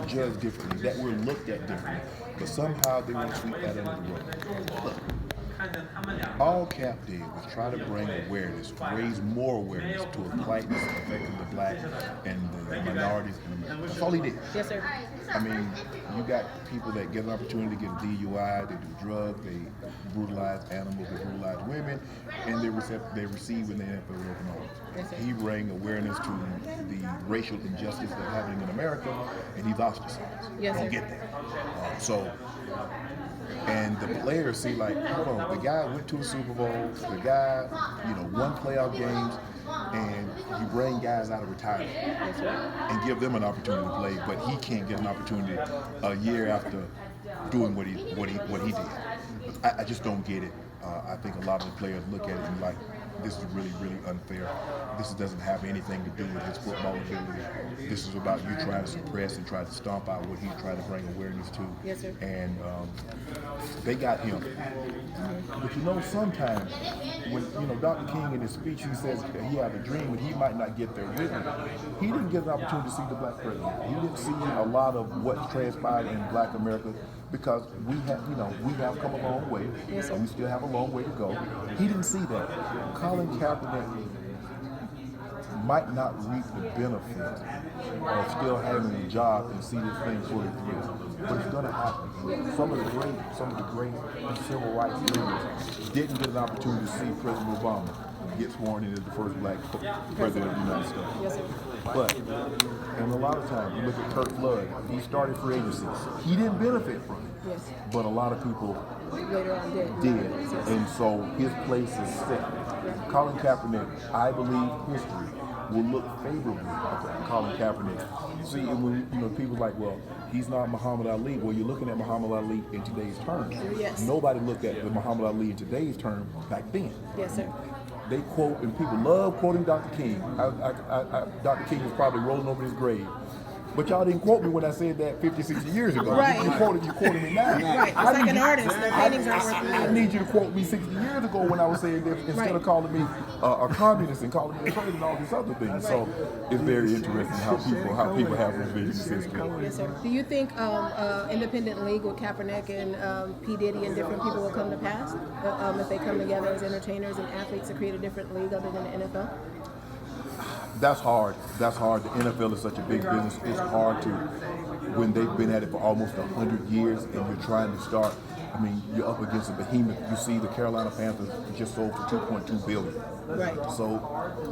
judged differently, that we're looked at differently. But somehow they want to sweep that under the rug. Look, all Cap did was try to bring awareness, raise more awareness to a plight that's affecting the black and the minorities in America. That's all he did. Yes, sir. I mean, you got people that get an opportunity to get a DUI, they do drugs, they brutalize animals, they brutalize women, and they receive in the NFL with open arms. Yes, sir. He bring awareness to the racial injustice that's happening in America, and he's ostracized. Yes, Don't sir. get that. And the players see like, hold on, the guy went to a Super Bowl, the guy, won playoff games, and you bring guys out of retirement and give them an opportunity to play, but he can't get an opportunity a year after doing what he did. I just don't get it. I think a lot of the players look at it and like, this is really, really unfair. This doesn't have anything to do with his football ability. This is about you trying to suppress and try to stomp out what he's trying to bring awareness to. Yes, sir. And they got him. But sometimes when Dr. King in his speech, he says that he had a dream and he might not get there with him. He didn't get an opportunity to see the black president. He didn't see a lot of what transpired in black America because we have come a long way. Yes, and we still have a long way to go. He didn't see that. Colin Kaepernick might not reap the benefit of still having a job and see this thing fully through, but it's going to happen. Some of the great civil rights leaders didn't get an opportunity to see President Obama get sworn in as the first black president of the United States. Yes, sir. But, and a lot of times, you look at Kurt Flood, he started free agency. He didn't benefit from it, Yes. but a lot of people Later on did. Yes. And so his place is set. Colin Kaepernick, I believe history will look favorably upon Colin Kaepernick. See, and when people like, well, he's not Muhammad Ali. Well, you're looking at Muhammad Ali in today's terms. Yes. Nobody looked at the Muhammad Ali in today's term back then. Yes, sir. They quote, and people love quoting Dr. King. Dr. King was probably rolling over his grave. But y'all didn't quote me when I said that 50, 60 years ago. Right. You quoted me now. Right. It's like an artist. The paintings aren't worth I need you to quote me 60 years ago when I was saying this instead of calling me a communist and calling me a traitor and all these other things. So it's very interesting how people have revision system. Yes, sir. Do you think independent league with Kaepernick and P. Diddy and different people will come to pass if they come together as entertainers and athletes to create a different league other than the NFL? That's hard. The NFL is such a big business. It's hard to, when they've been at it for almost 100 years and you're trying to start, you're up against a behemoth. You see the Carolina Panthers just sold for $2.2 billion. Right. So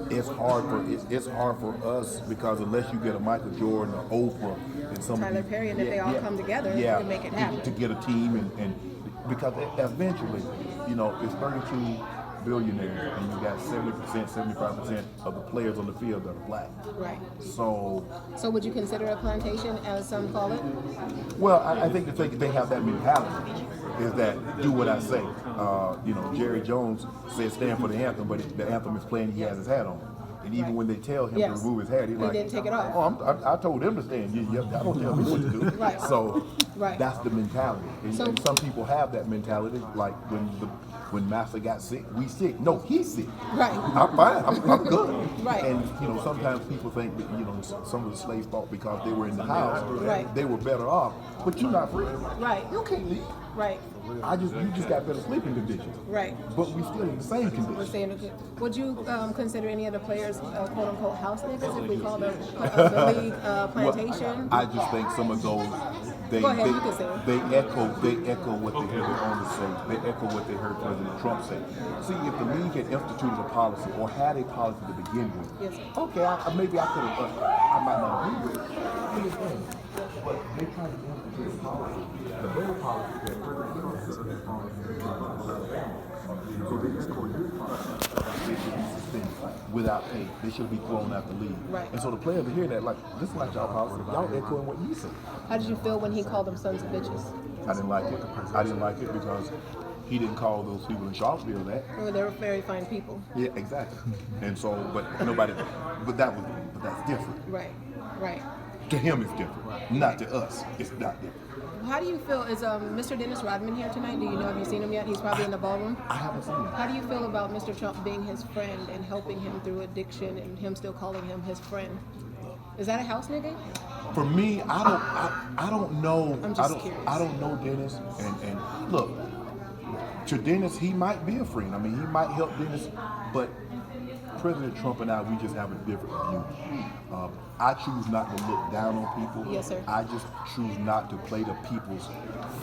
it's hard for us because unless you get a Michael Jordan or Oprah and some Tyler Perry, and if they all come together, to make it happen. To get a team and because eventually, it's 32 billionaires and you got 70%, 75% of the players on the field that are black. Right. So would you consider a plantation, as some call it? Well, I think they have that mentality is that do what I say. Jerry Jones said stand for the anthem, but the anthem is playing, he has his hat on. And even when they tell him to remove his hat, he's like, didn't take it off. Oh, I told him to stand. I don't tell me what to do. Right. So Right. that's the mentality. And some people have that mentality, like when Master got sick, we sick. No, he's sick. Right. I'm fine. I'm good. Right. And sometimes people think that some of the slaves thought because they were in the house, they were better off. But you're not free. Right. You can't leave. Right. You just got better sleeping conditions. Right. But we still in the same conditions. Would you consider any of the players quote unquote house niggas if we call the league plantation? Well, I just think some of those they echo what they heard their owners say. They echo what they heard President Trump say. See, if the league had instituted a policy or had a policy to begin with, yes, okay, maybe I could have. I might not agree with it. But they tried to institute a policy, the very policy that President Trump has so they just called this policy. They should be suspended without pay. They should be thrown out the league. Right. And so the players hear that, like, this is not y'all policy. Y'all echoing what you say. How did you feel when he called them sons of bitches? I didn't like it. I didn't like it because he didn't call those people in Charlottesville that. Well, they were very fine people. Yeah, exactly. And so, but that's different. Right. Right. To him, it's different. Not to us. It's not different. How do you feel? Is Mr. Dennis Rodman here tonight? Do you know? Have you seen him yet? He's probably in the ballroom. I haven't seen him. How do you feel about Mr. Trump being his friend and helping him through addiction and him still calling him his friend? Is that a house nigga? For me, I don't know. I'm just curious. I don't know Dennis. And look, to Dennis, he might be a friend. I mean, he might help Dennis, but President Trump and I, we just have a different view. I choose not to look down on people. Yes, sir. I just choose not to play to people's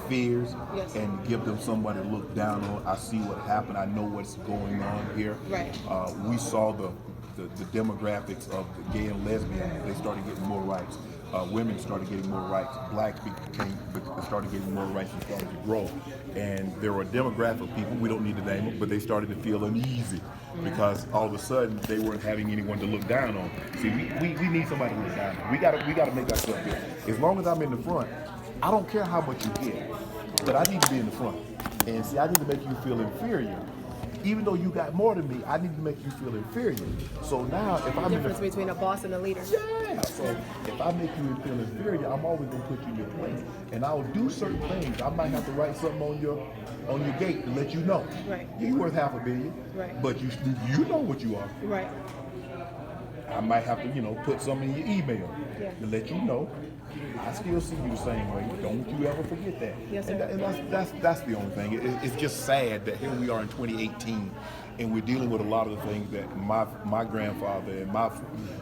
fears Yes. and give them somebody to look down on. I see what happened. I know what's going on here. Right. We saw the demographics of the gay and lesbian. They started getting more rights. Women started getting more rights. Blacks started getting more rights and started to grow. And there were a demographic of people, we don't need to name them, but they started to feel uneasy because all of a sudden they weren't having anyone to look down on. See, we need somebody to look down on. We gotta make ourselves good. As long as I'm in the front, I don't care how much you get, but I need to be in the front. And see, I need to make you feel inferior. Even though you got more than me, I need to make you feel inferior. So now, if I'm in the Difference between a boss and a leader. yeah. So if I make you feel inferior, I'm always gonna put you in your place, and I'll do certain things. I might have to write something on your gate to let you know. Right. You're worth $500 million. Right. But you know what you are. Right. I might have to put something in your email Yeah. to let you know. I still see you the same way. Don't you ever forget that. Yes, sir. And that's the only thing. It's just sad that here we are in 2018, and we're dealing with a lot of the things that my grandfather and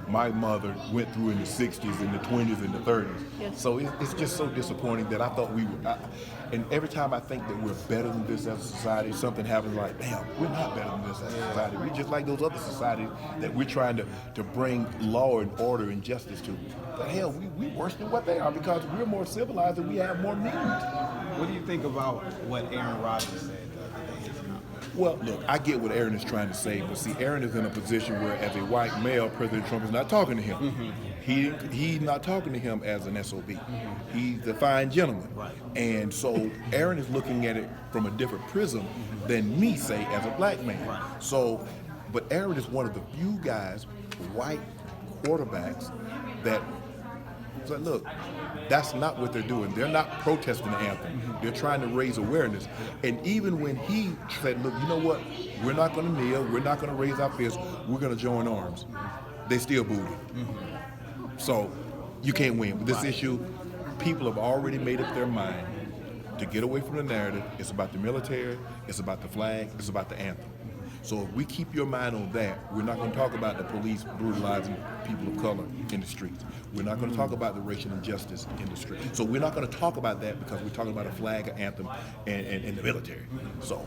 my mother went through in the 60s, and the 20s, and the 30s. Yes. So it's just so disappointing that I thought we were. And every time I think that we're better than this as a society, something happens like, damn, we're not better than this as a society. We're just like those other societies that we're trying to bring law and order and justice to. But hell, we worse than what they are because we're more civilized and we have more means. What do you think about what Aaron Rodgers said the other day? His comment? Well, look, I get what Aaron is trying to say, but see, Aaron is in a position where, as a white male, President Trump is not talking to him. Mm-hmm. He's not talking to him as an SOB. Mm-hmm. He's a fine gentleman. Right. And so Aaron is looking at it from a different prism than me, say, as a black man. Right. So, but Aaron is one of the few guys, white quarterbacks, that so look, that's not what they're doing. They're not protesting the anthem. Mm-hmm. They're trying to raise awareness. And even when he said, look, you know what? We're not going to kneel. We're not going to raise our fists. We're going to join arms. They still booed him. Mm-hmm. So you can't win. With this issue, people have already made up their mind to get away from the narrative. It's about the military. It's about the flag. It's about the anthem. So if we keep your mind on that, we're not going to talk about the police brutalizing people of color in the streets. We're not going to talk about the racial injustice in the streets. So we're not going to talk about that because we're talking about a flag, an anthem, and the military. So,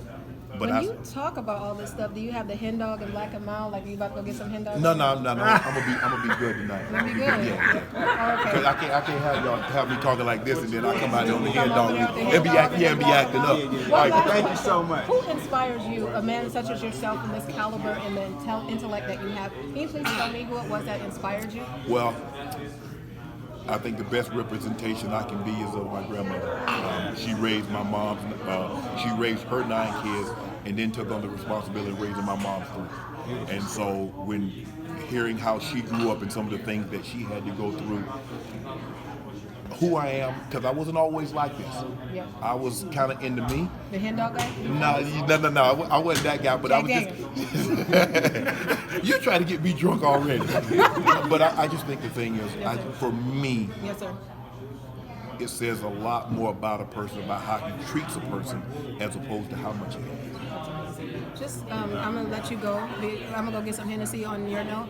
but when you talk about all this stuff, do you have the hen dog and black and mild? Like, you about to go get some hen dog? No. I'm gonna be good tonight. Gonna be good? Yeah. Oh, okay. Because I can't have y'all have me talking like this and then I come out there on the head Come dog over there with the and be head dog acting up. Well, All right, last thank you question. so much. Who inspires you, a man such as yourself, in this caliber and the intellect that you have? Can you please tell me who it was that inspired you? Well, I think the best representation I can be is of my grandmother. She raised my mom's, she raised her 9 kids and then took on the responsibility of raising my mom's 3. And so when hearing how she grew up and some of the things that she had to go through, who I am, because I wasn't always like this. Yeah. I was kind of into me. The hen dog guy? No. I wasn't that guy, but I was just. You're trying to get me drunk already. But I just think the thing is, Yes, sir. for me, Yes, sir. it says a lot more about a person, about how he treats a person, as opposed to how much he has. Just, I'm gonna let you go. I'm gonna go get some Hennessy on your note.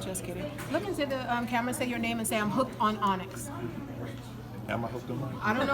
Just kidding. Look into the camera, say your name, and say I'm hooked on Onyx. Am I hooked on? I don't know.